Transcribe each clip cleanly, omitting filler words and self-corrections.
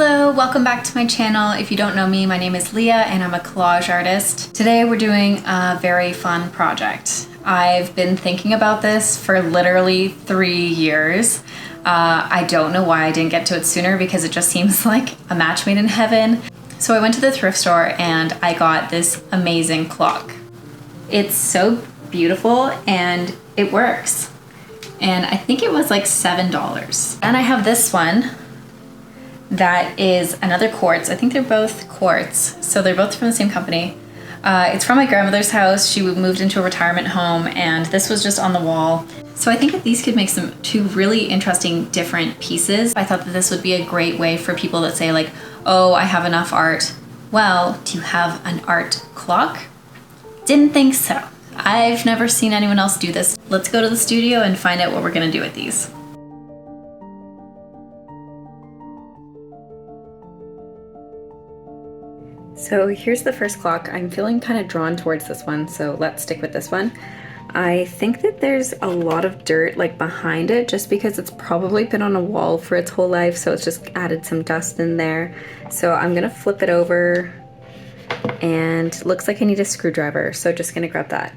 Hello, welcome back to my channel. If you don't know me, my name is Leah and I'm a collage artist. Today we're doing a very fun project. I've been thinking about this for literally 3 years. I don't know why I didn't get to it sooner because it just seems like a match made in heaven. So I went to the thrift store and I got this amazing clock. It's so beautiful and it works. And I think it was like $7. And I have this one that is another quartz. I think they're both quartz, so they're both from the same company. It's from my grandmother's house. She moved into a retirement home and this was just on the wall. So I think that these could make two really interesting different pieces. I thought that this would be a great way for people that say like, oh, I have enough art. Well, do you have an art clock? Didn't think so. I've never seen anyone else do this. Let's go to the studio and find out what we're gonna do with these. So here's the first clock. I'm feeling kind of drawn towards this one, so let's stick with this one. I think that there's a lot of dirt like behind it just because it's probably been on a wall for its whole life, so it's just added some dust in there. So I'm gonna flip it over and looks like I need a screwdriver, so just gonna grab that.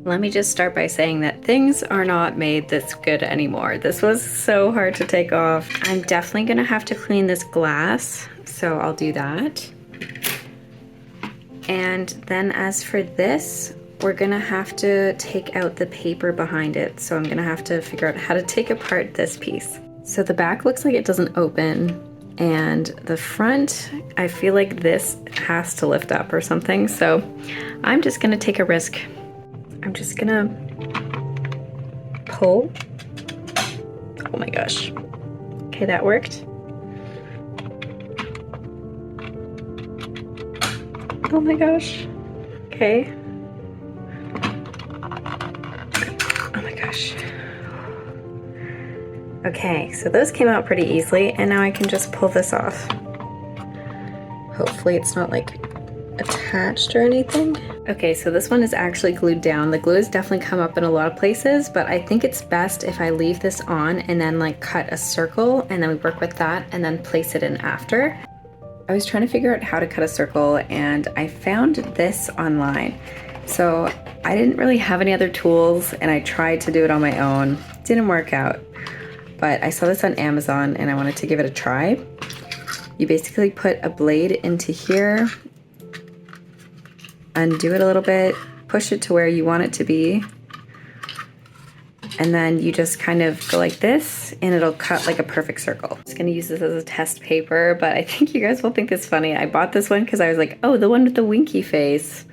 Let me just start by saying that things are not made this good anymore. This was so hard to take off. I'm definitely gonna have to clean this glass, so I'll do that. And then as for this, we're gonna have to take out the paper behind it. So I'm gonna have to figure out how to take apart this piece. So the back looks like it doesn't open, and the front, I feel like this has to lift up or something. So I'm just gonna take a risk. I'm just gonna pull. Oh my gosh. Okay, that worked. Oh my gosh. Okay. Oh my gosh. Okay, so those came out pretty easily, and now I can just pull this off. Hopefully it's not like attached or anything. Okay, so this one is actually glued down. The glue has definitely come up in a lot of places, but I think it's best if I leave this on and then like cut a circle and then we work with that and then place it in after. I was trying to figure out how to cut a circle and I found this online. So I didn't really have any other tools and I tried to do it on my own. Didn't work out, but I saw this on Amazon and I wanted to give it a try. You basically put a blade into here, undo it a little bit, push it to where you want it to be, and then you just kind of go like this and it'll cut like a perfect circle. I'm just gonna use this as a test paper, but I think you guys will think this is funny. I bought this one because I was like, oh, the one with the winky face.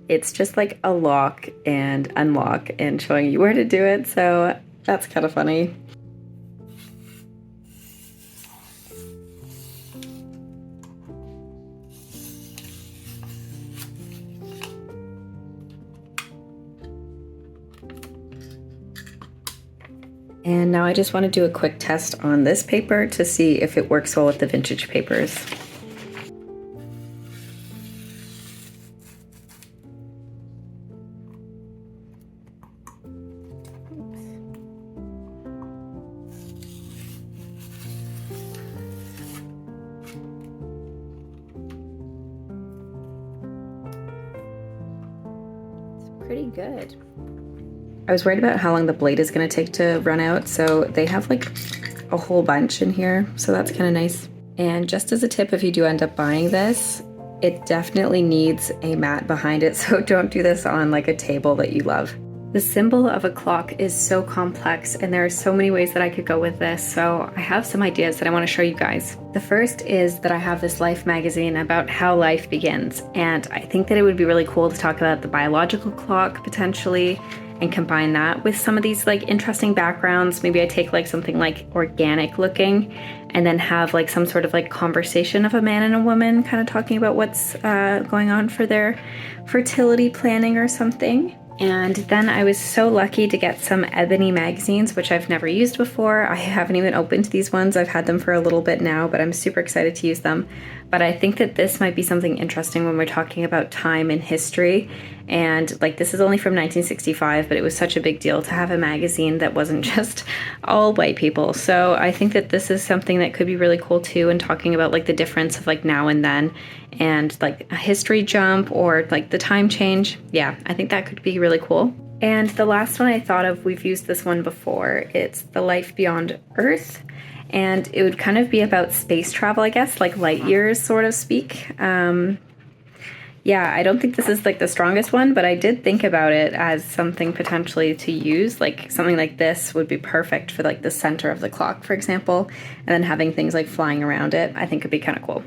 It's just like a lock and unlock and showing you where to do it, so that's kind of funny. And now I just want to do a quick test on this paper to see if it works well with the vintage papers. It's pretty good. I was worried about how long the blade is gonna take to run out, so they have like a whole bunch in here, so that's kind of nice. And just as a tip, if you do end up buying this, it definitely needs a mat behind it, so don't do this on like a table that you love. The symbol of a clock is so complex and there are so many ways that I could go with this, so I have some ideas that I want to show you guys. The first is that I have this Life magazine about how life begins, and I think that it would be really cool to talk about the biological clock potentially, and combine that with some of these like interesting backgrounds. Maybe I take like something like organic looking and then have like some sort of like conversation of a man and a woman kind of talking about what's going on for their fertility planning or something. And then I was so lucky to get some ebony magazines, which I've never used before. I haven't even opened these ones. I've had them for a little bit now, but I'm super excited to use them. But I think that this might be something interesting when we're talking about time and history. And like, this is only from 1965, but it was such a big deal to have a magazine that wasn't just all white people. So I think that this is something that could be really cool too, and talking about like the difference of like now and then, and like a history jump or like the time change. Yeah, I think that could be really cool. And the last one I thought of, we've used this one before. It's The Life Beyond Earth. And it would kind of be about space travel, I guess, like light years, sort of speak. Yeah, I don't think this is like the strongest one, but I did think about it as something potentially to use. Like something like this would be perfect for like the center of the clock, for example, and then having things like flying around it, I think could be kind of cool.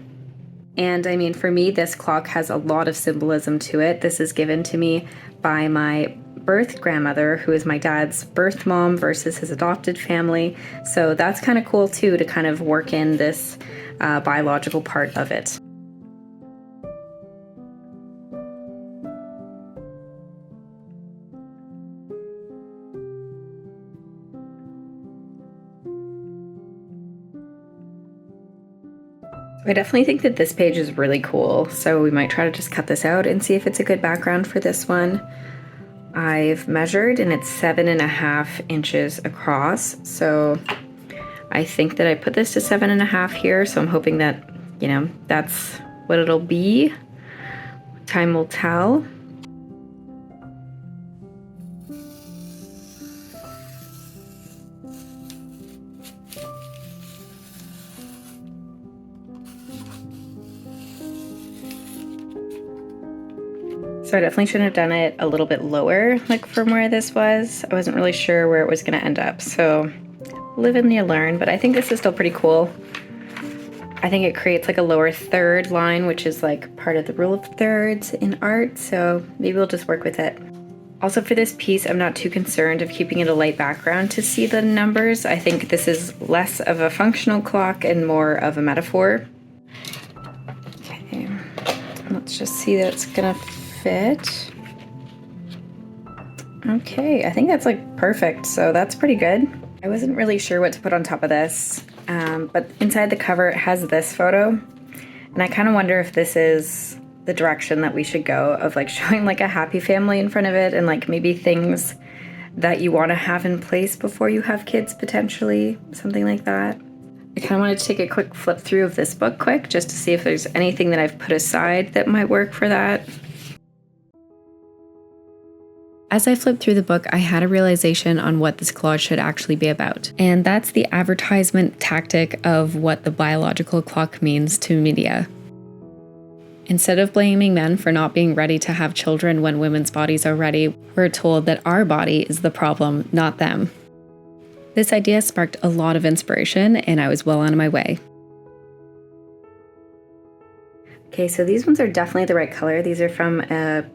And I mean, for me, this clock has a lot of symbolism to it. This is given to me by my birth grandmother, who is my dad's birth mom versus his adopted family. So that's kind of cool too, to kind of work in this biological part of it. I definitely think that this page is really cool, so we might try to just cut this out and see if it's a good background for this one. I've measured and it's 7.5 inches across, so I think that I put this to 7.5 here, so I'm hoping that, you know, that's what it'll be. Time will tell. So I definitely shouldn't have done it a little bit lower, like from where this was. I wasn't really sure where it was gonna end up, so live and you learn, but I think this is still pretty cool. I think it creates like a lower third line, which is like part of the rule of thirds in art, so maybe we'll just work with it. Also for this piece, I'm not too concerned of keeping it a light background to see the numbers. I think this is less of a functional clock and more of a metaphor. Okay, let's just see that it's gonna fit. Okay, I think that's like perfect, so that's pretty good. I wasn't really sure what to put on top of this, but inside the cover it has this photo, and I kind of wonder if this is the direction that we should go, of like showing like a happy family in front of it, and like maybe things that you want to have in place before you have kids, potentially, something like that. I kind of wanted to take a quick flip through of this book quick, just to see if there's anything that I've put aside that might work for that. As I flipped through the book, I had a realization on what this collage should actually be about. And that's the advertisement tactic of what the biological clock means to media. Instead of blaming men for not being ready to have children when women's bodies are ready, we're told that our body is the problem, not them. This idea sparked a lot of inspiration, and I was well on my way. Okay, so these ones are definitely the right color. These are from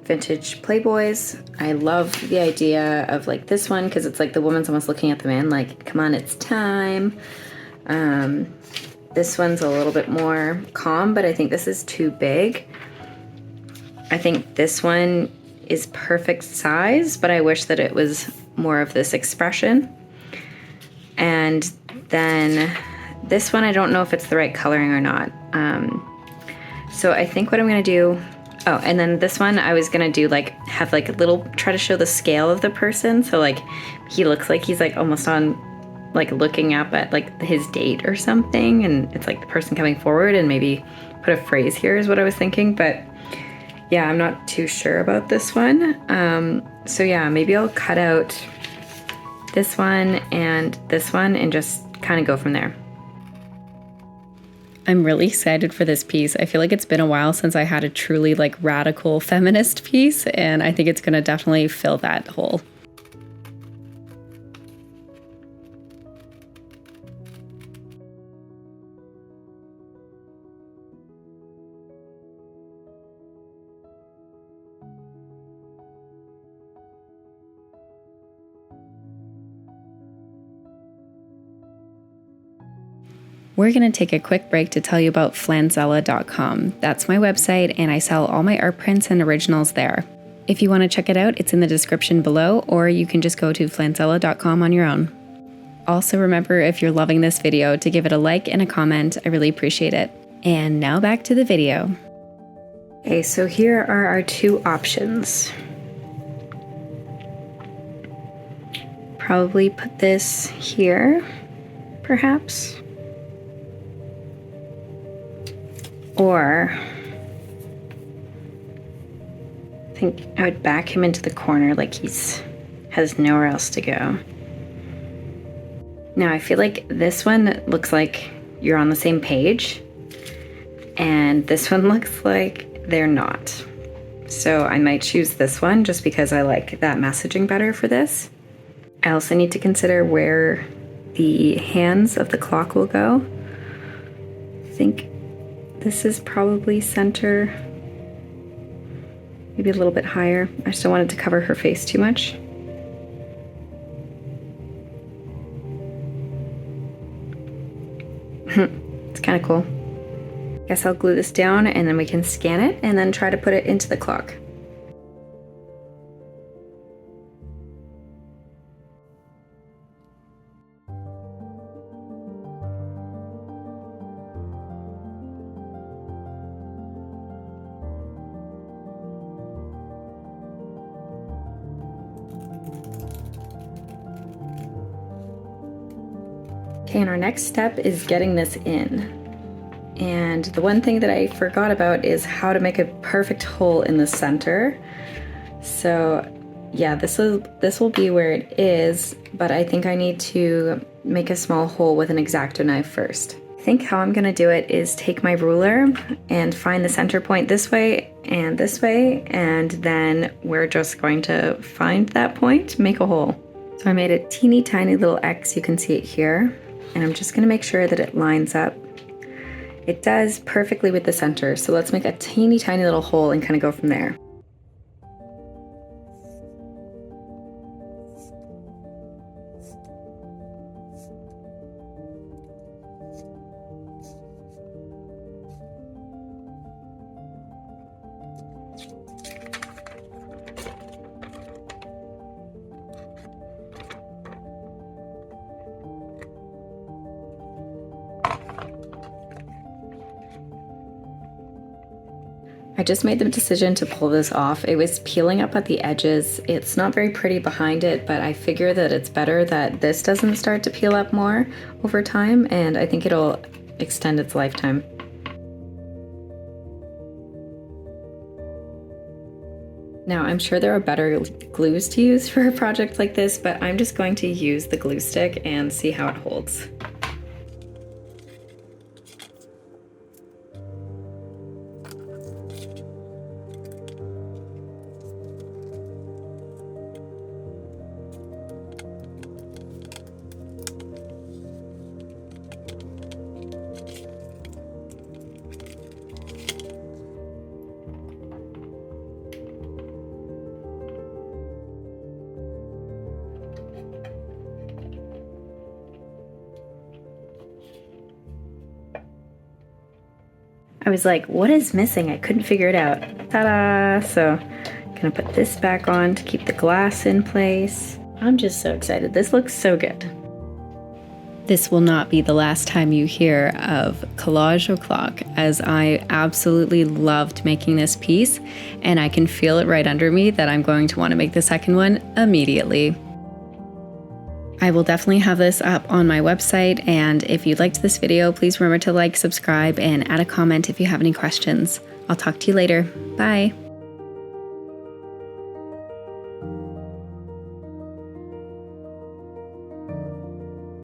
vintage Playboys. I love the idea of like this one, because it's like the woman's almost looking at the man like, come on, it's time. This one's a little bit more calm, but I think this is too big. I think this one is perfect size, but I wish that it was more of this expression. And then this one, I don't know if it's the right coloring or not. So I think what I'm gonna do, oh, and then this one I was gonna do like, have like a little, try to show the scale of the person. So like, he looks like he's like almost on, like looking up at like his date or something. And it's like the person coming forward, and maybe put a phrase here is what I was thinking. But yeah, I'm not too sure about this one. So yeah, maybe I'll cut out this one and just kind of go from there. I'm really excited for this piece. I feel like it's been a while since I had a truly like radical feminist piece, and I think it's gonna definitely fill that hole. We're going to take a quick break to tell you about Flanzella.com. That's my website, and I sell all my art prints and originals there. If you want to check it out, it's in the description below, or you can just go to flanzella.com on your own. Also remember, if you're loving this video, to give it a like and a comment. I really appreciate it. And now back to the video. Okay, so here are our two options. Probably put this here, perhaps. Or I think I would back him into the corner like has nowhere else to go. Now I feel like this one looks like you're on the same page, and this one looks like they're not. So I might choose this one just because I like that messaging better for this. I also need to consider where the hands of the clock will go. I think this is probably center, maybe a little bit higher. I just don't want it to cover her face too much. It's kind of cool. Guess I'll glue this down and then we can scan it and then try to put it into the clock. Okay, and our next step is getting this in. And the one thing that I forgot about is how to make a perfect hole in the center. So yeah, this will be where it is, but I think I need to make a small hole with an X-Acto knife first. I think how I'm gonna do it is take my ruler and find the center point this way, and then we're just going to find that point, make a hole. So I made a teeny tiny little X, you can see it here. And I'm just gonna make sure that it lines up. It does perfectly with the center, so let's make a teeny tiny little hole and kind of go from there. I just made the decision to pull this off. It was peeling up at the edges. It's not very pretty behind it, but I figure that it's better that this doesn't start to peel up more over time, and I think it'll extend its lifetime. Now, I'm sure there are better glues to use for a project like this, but I'm just going to use the glue stick and see how it holds. I was like, what is missing? I couldn't figure it out. Ta-da! So I'm gonna put this back on to keep the glass in place. I'm just so excited. This looks so good. This will not be the last time you hear of Collage O'Clock, as I absolutely loved making this piece, and I can feel it right under me that I'm going to want to make the second one immediately. I will definitely have this up on my website, and if you liked this video, please remember to like, subscribe, and add a comment if you have any questions. I'll talk to you later. Bye!